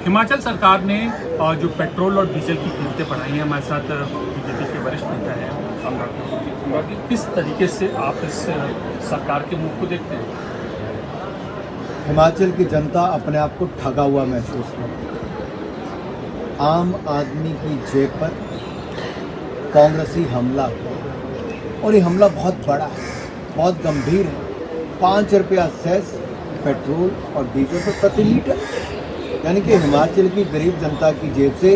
हिमाचल सरकार ने जो पेट्रोल और डीजल की कीमतें बढ़ाई हैं, हमारे साथ बीजेपी के वरिष्ठ नेता हैं सम्राट जी, किस तरीके से आप इस सरकार के मुंह को देखते हैं? हिमाचल की जनता अपने आप को ठगा हुआ महसूस करती है। आम आदमी की जेब पर कांग्रेसी हमला हुआ और ये हमला बहुत बड़ा है, बहुत गंभीर है। 5 रुपया सेस पेट्रोल और डीजल पर प्रति लीटर, यानी कि हिमाचल की गरीब जनता की जेब से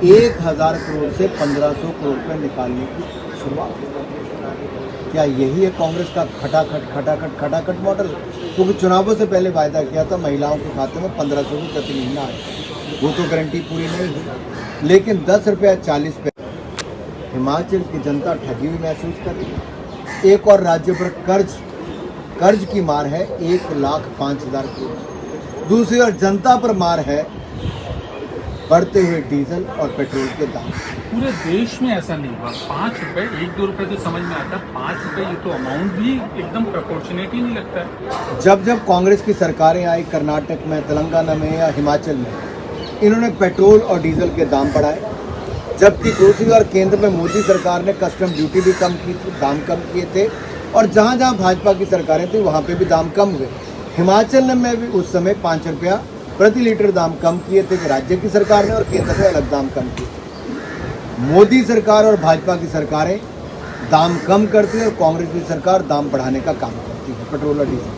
1000 करोड़ से 1500 करोड़ रुपये निकालने की शुरुआत। क्या यही है कांग्रेस का खटाखट मॉडल? क्योंकि चुनावों से पहले वायदा किया था महिलाओं के खाते में 1500 रुपये प्रति महीना आए, वो तो गारंटी पूरी नहीं हुई। लेकिन 10 रुपया 40 पैसे हिमाचल की जनता ठगी हुई महसूस कर रही है। एक और राज्य पर कर्ज की मार है 1,05,000 करोड़। दूसरी ओर जनता पर मार है बढ़ते हुए डीजल और पेट्रोल के दाम। पूरे देश में ऐसा नहीं हुआ। 5 रुपए 1-2 रुपए तो समझ में आता है, 5 रुपए ये तो अमाउंट भी एकदम प्रपोर्शनेट ही नहीं लगता है। जब कांग्रेस की सरकारें आई कर्नाटक में, तेलंगाना में या हिमाचल में, इन्होंने पेट्रोल और डीजल के दाम बढ़ाए, जबकि दूसरी ओर केंद्र में मोदी सरकार ने कस्टम ड्यूटी भी कम की थी, दाम कम किए थे, और जहाँ जहाँ भाजपा की सरकारें थी वहाँ पे भी दाम कम हुए। हिमाचल में भी उस समय 5 रुपया प्रति लीटर दाम कम किए थे राज्य की सरकार ने, और केंद्र ने अलग दाम कम किए। मोदी सरकार और भाजपा की सरकारें दाम कम करती है और कांग्रेस की सरकार दाम बढ़ाने का काम करती है पेट्रोल और डीजल।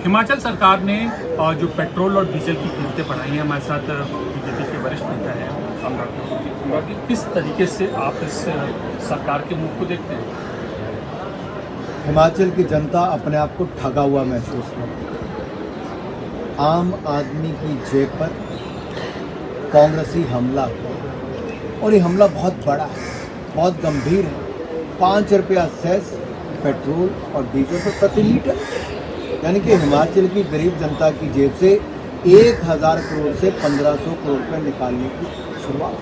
हिमाचल सरकार ने जो पेट्रोल और डीजल की कीमतें बढ़ाई हैं, हमारे साथ बीजेपी के वरिष्ठ नेता हैं सम्राट जी, किस तरीके से आप इस सरकार के मुंह को देखते हैं? हिमाचल की जनता अपने आप को ठगा हुआ महसूस करती है। आम आदमी की जेब पर कांग्रेसी हमला हुआ और ये हमला बहुत बड़ा है, बहुत गंभीर है। 5 रुपया सेस पेट्रोल और डीजल पर प्रति लीटर, यानी कि हिमाचल की गरीब जनता की जेब से 1000 करोड़ से 1500 करोड़ रुपये निकालने की शुरुआत।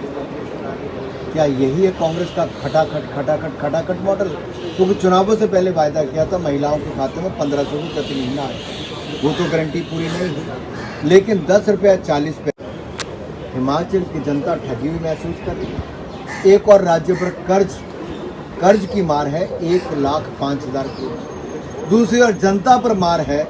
क्या यही है कांग्रेस का खटाखट मॉडल? क्योंकि चुनावों से पहले वायदा किया था महिलाओं के खाते में 1500 रुपये प्रति महीना आए, वो तो गारंटी पूरी नहीं हुई। लेकिन 10 रुपया 40 पैसे हिमाचल की जनता ठगी हुई महसूस कर रही है। एक और राज्य पर कर्ज की मार है 1,05,000 करोड़। दूसरी ओर जनता पर मार है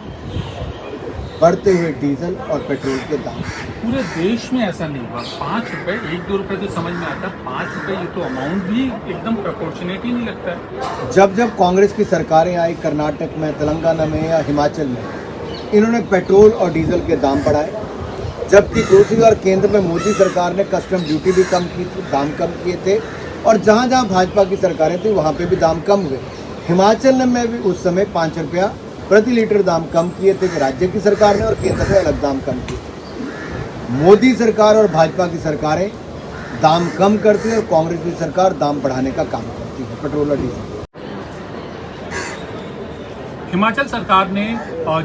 बढ़ते हुए डीजल और पेट्रोल के दाम। पूरे देश में ऐसा नहीं हुआ। 5 रुपए 1-2 रुपए तो समझ में आता है, 5 रुपए ये तो अमाउंट भी एकदम प्रपोर्शनेट ही नहीं लगता है। जब कांग्रेस की सरकारें आई कर्नाटक में, तेलंगाना में या हिमाचल में, इन्होंने पेट्रोल और डीजल के दाम बढ़ाए, जबकि दूसरी ओर केंद्र में मोदी सरकार ने कस्टम ड्यूटी भी कम की थी, दाम कम किए थे, और जहाँ जहाँ भाजपा की सरकारें थी वहाँ पे भी दाम कम हुए। हिमाचल में भी उस समय 5 रुपया प्रति लीटर दाम कम किए थे राज्य की सरकार ने, और केंद्र ने अलग दाम कम किए। मोदी सरकार और भाजपा की सरकारें दाम कम करती है और कांग्रेस की सरकार दाम बढ़ाने का काम करती है पेट्रोल और डीजल। हिमाचल सरकार ने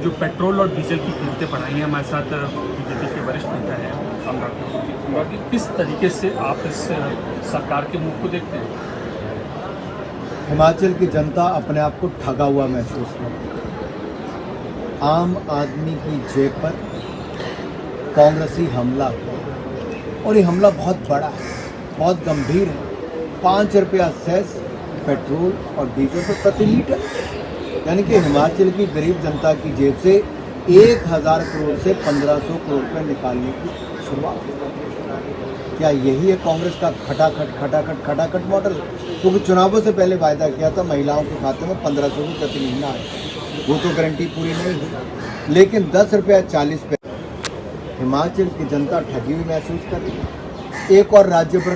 जो पेट्रोल और डीजल की कीमतें बढ़ाई हैं, हमारे साथ बीजेपी के वरिष्ठ नेता हैं सम्राट जी, किस तरीके से आप इस सरकार के मुंह को देखते हैं? हिमाचल की जनता अपने आप को ठगा हुआ महसूस करती है। आम आदमी की जेब पर कांग्रेसी हमला हुआ और ये हमला बहुत बड़ा है, बहुत गंभीर है। 5 रुपया सेस पेट्रोल और डीजल पर प्रति लीटर, यानी कि हिमाचल की गरीब जनता की जेब से 1000 करोड़ से 1500 करोड़ रुपये निकालने की शुरुआत। क्या यही है कांग्रेस का खटाखट मॉडल? क्योंकि चुनावों से पहले वायदा किया था महिलाओं के खाते में 1500 रुपये प्रति महीना आए, वो तो गारंटी पूरी नहीं हुई। लेकिन 10 रुपया 40 पैसे हिमाचल की जनता ठगी हुई महसूस कर रही है। एक और राज्य पर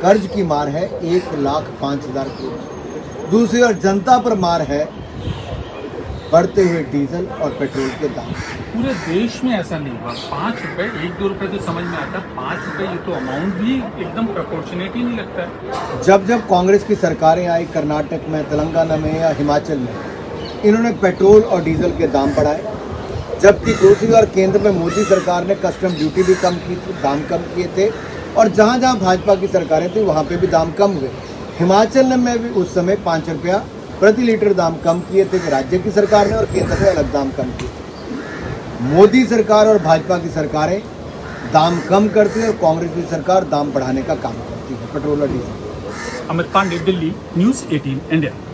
कर्ज की मार है 1,05,000 करोड़। दूसरी ओर जनता पर मार है बढ़ते हुए डीजल और पेट्रोल के दाम। पूरे देश में ऐसा नहीं हुआ। 5 रुपए 1-2 रुपए तो समझ में आता है, 5 रुपए ये तो अमाउंट भी एकदम प्रपोर्शनेट ही नहीं लगता है। जब कांग्रेस की सरकारें आई कर्नाटक में, तेलंगाना में या हिमाचल में, इन्होंने पेट्रोल और डीजल के दाम बढ़ाए, जबकि दूसरी ओर केंद्र में मोदी सरकार ने कस्टम ड्यूटी भी कम की थी, दाम कम किए थे, और जहाँ जहाँ भाजपा की सरकारें थी वहाँ पे भी दाम कम हुए। हिमाचल में भी उस समय 5 रुपया प्रति लीटर दाम कम किए थे राज्य की सरकार ने, और केंद्र ने अलग दाम कम किए। मोदी सरकार और भाजपा की सरकारें दाम कम करती है और कांग्रेस की सरकार दाम बढ़ाने का काम करती है पेट्रोल और diesel. Amit Pandey, Delhi, news 18 India.